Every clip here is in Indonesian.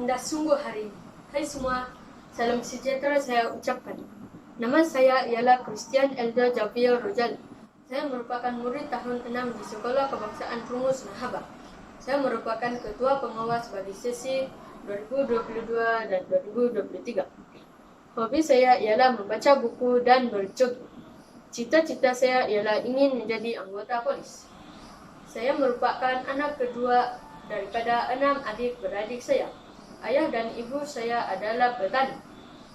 indah sungguh hari ini. Hai semua, salam sejahtera saya ucapkan. Nama saya ialah Christian Elda Javier Rojali. Saya merupakan murid tahun 6 di Sekolah Kebangsaan Rungus Nahaba. Saya merupakan ketua pengawas bagi sesi 2022 dan 2023. Hobi saya ialah membaca buku dan berjogging. Cita-cita saya ialah ingin menjadi anggota polis. Saya merupakan anak kedua daripada 6 adik-beradik saya. Ayah dan ibu saya adalah petani.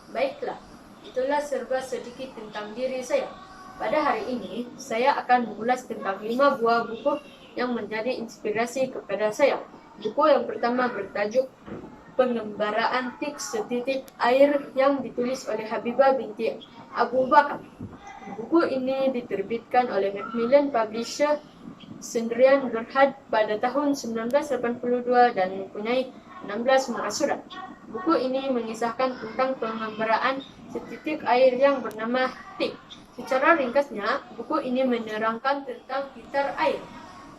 Baiklah, itulah serba sedikit tentang diri saya. Pada hari ini, saya akan mengulas tentang 5 buah buku yang menjadi inspirasi kepada saya. Buku yang pertama bertajuk Pengembara Antik Setitik Air yang ditulis oleh Habibah binti Abu Bakar. Buku ini diterbitkan oleh Macmillan Publisher Sendirian Berhad pada tahun 1982 dan mempunyai 16 muka surat. Buku ini mengisahkan tentang pengembaraan setitik air yang bernama Tik. Secara ringkasnya, buku ini menerangkan tentang gitar air.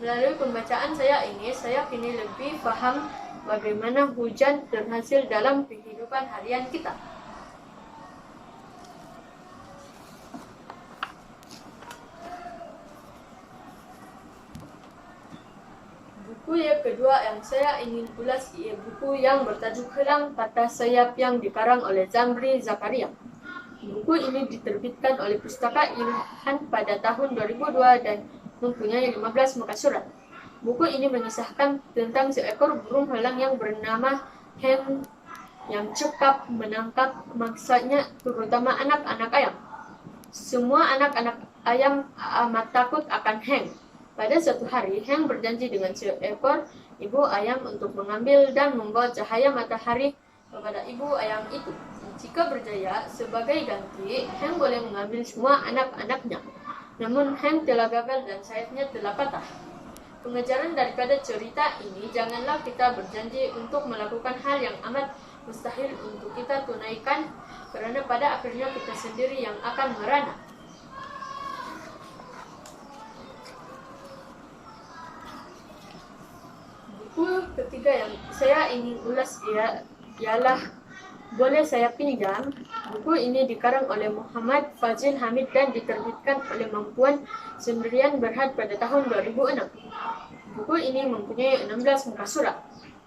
Melalui pembacaan saya ini, saya kini lebih paham bagaimana hujan terhasil dalam kehidupan harian kita. Buku yang kedua yang saya ingin ulas ialah buku yang bertajuk Helang Patah Sayap yang dikarang oleh Zamri Zakaria. Buku ini diterbitkan oleh Pustaka Ilhan pada tahun 2002 dan mempunyai 15 muka surat. Buku ini mengisahkan tentang seekor burung helang yang bernama Heng yang cekap menangkap mangsanya, terutama anak-anak ayam. Semua anak-anak ayam amat takut akan Heng. Pada suatu hari, Heng berjanji dengan seekor ibu ayam untuk mengambil dan membawa cahaya matahari kepada ibu ayam itu. Jika berjaya, sebagai ganti, Heng boleh mengambil semua anak-anaknya. Namun, Heng telah gagal dan sayapnya telah patah. Pengajaran daripada cerita ini, janganlah kita berjanji untuk melakukan hal yang amat mustahil untuk kita tunaikan, kerana pada akhirnya kita sendiri yang akan merana. Buku ketiga yang saya ingin ulas ialah Boleh Saya Pinjam. Buku ini dikarang oleh Muhammad Fazil Hamid dan diterbitkan oleh Mampuan Sendirian Berhad pada tahun 2006. Buku ini mempunyai 16 muka surat.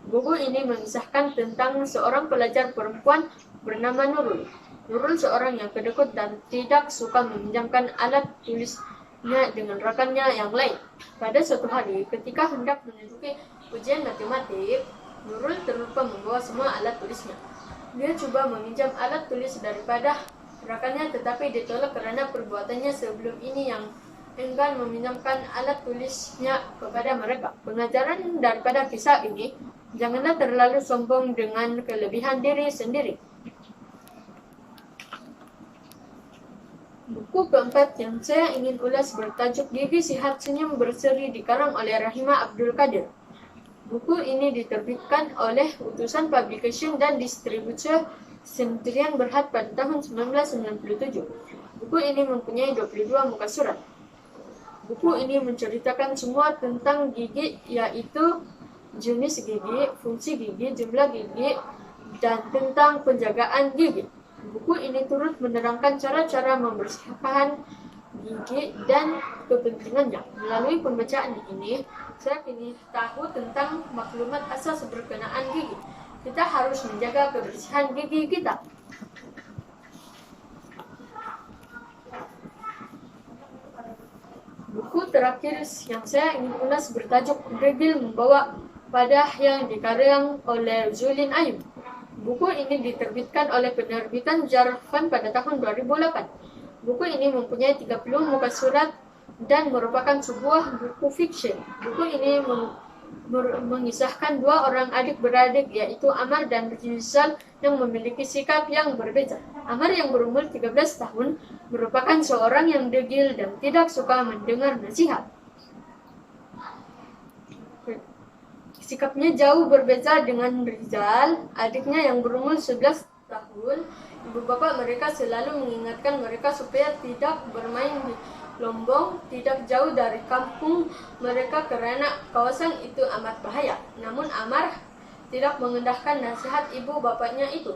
Buku ini mengisahkan tentang seorang pelajar perempuan bernama Nurul. Nurul seorang yang kedekut dan tidak suka meminjamkan alat tulisnya dengan rakannya yang lain. Pada suatu hari, ketika hendak menunjuki ujian matematik, Nurul terlupa membawa semua alat tulisnya. Dia cuba meminjam alat tulis daripada rakannya, tetapi ditolak kerana perbuatannya sebelum ini yang enggan meminjamkan alat tulisnya kepada mereka. Pengajaran daripada kisah ini, janganlah terlalu sombong dengan kelebihan diri sendiri. Buku keempat yang saya ingin ulas bertajuk Gigi Sihat Senyum Berseri dikarang oleh Rahimah Abdul Qadir. Buku ini diterbitkan oleh Utusan Publication dan Distributor Sendirian Berhad pada tahun 1997. Buku ini mempunyai 22 muka surat. Buku ini menceritakan semua tentang gigi, yaitu jenis gigi, fungsi gigi, jumlah gigi, dan tentang penjagaan gigi. Buku ini turut menerangkan cara-cara membersihkan gigi dan kepentingannya. Melalui pembacaan ini, saya kini tahu tentang maklumat asas berkenaan gigi. Kita harus menjaga kebersihan gigi kita. Buku terakhir yang saya ingin ulas bertajuk Degil Membawa Padah yang dikarang oleh Zulin Ayub. Buku ini diterbitkan oleh penerbitan Jarfan pada tahun 2008. Buku ini mempunyai 30 muka surat dan merupakan sebuah buku fiction. Buku ini mengisahkan 2 orang adik-beradik, yaitu Amar dan Rizal, yang memiliki sikap yang berbeza. Amar yang berumur 13 tahun merupakan seorang yang degil dan tidak suka mendengar nasihat. Sikapnya jauh berbeza dengan Rizal, adiknya yang berumur 11 tahun. Ibu bapa mereka selalu mengingatkan mereka supaya tidak bermain di Lombong, tidak jauh dari kampung mereka kerana kawasan itu amat bahaya. Namun Amar tidak mengendahkan nasihat ibu bapaknya itu.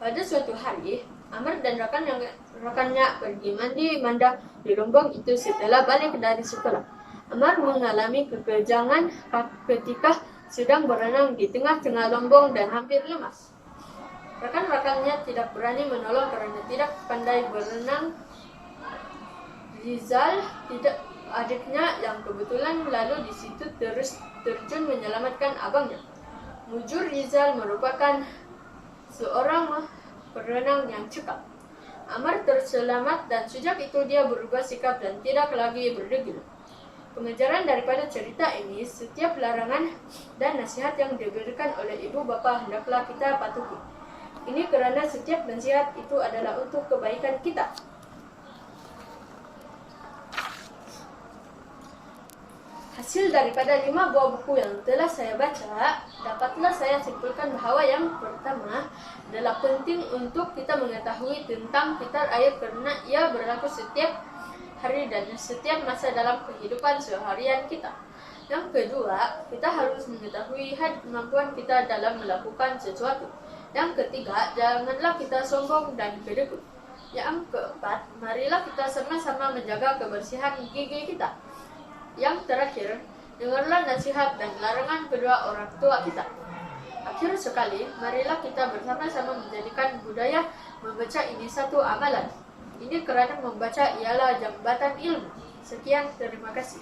Pada suatu hari, Amr dan rekannya pergi mandi manda di lombong itu setelah balik dari sekolah. Amr mengalami kekejangan ketika sedang berenang di tengah-tengah lombong dan hampir lemas. Rekan-rekannya tidak berani menolong karena tidak pandai berenang. Rizal, adiknya yang kebetulan lalu di situ terus terjun menyelamatkan abangnya. Mujur Rizal merupakan seorang perenang yang cekap. Amr terselamat dan sejak itu dia berubah sikap dan tidak lagi berdegil. Pengajaran daripada cerita ini, setiap larangan dan nasihat yang diberikan oleh ibu bapa hendaklah kita patuhi. Ini karena setiap nasihat itu adalah untuk kebaikan kita. Hasil daripada 5 buah buku yang telah saya baca, dapatlah saya simpulkan bahawa yang pertama adalah penting untuk kita mengetahui tentang fitar air karena ia berlaku setiap hari dan setiap masa dalam kehidupan seharian kita. Yang kedua, kita harus mengetahui kemampuan kita dalam melakukan sesuatu. Yang ketiga, janganlah kita sombong dan kedekut. Yang keempat, marilah kita sama-sama menjaga kebersihan gigi kita. Yang terakhir, dengarlah nasihat dan larangan kedua orang tua kita. Akhir sekali, marilah kita bersama-sama menjadikan budaya membaca ini satu amalan. Ini kerana membaca ialah jambatan ilmu. Sekian, terima kasih.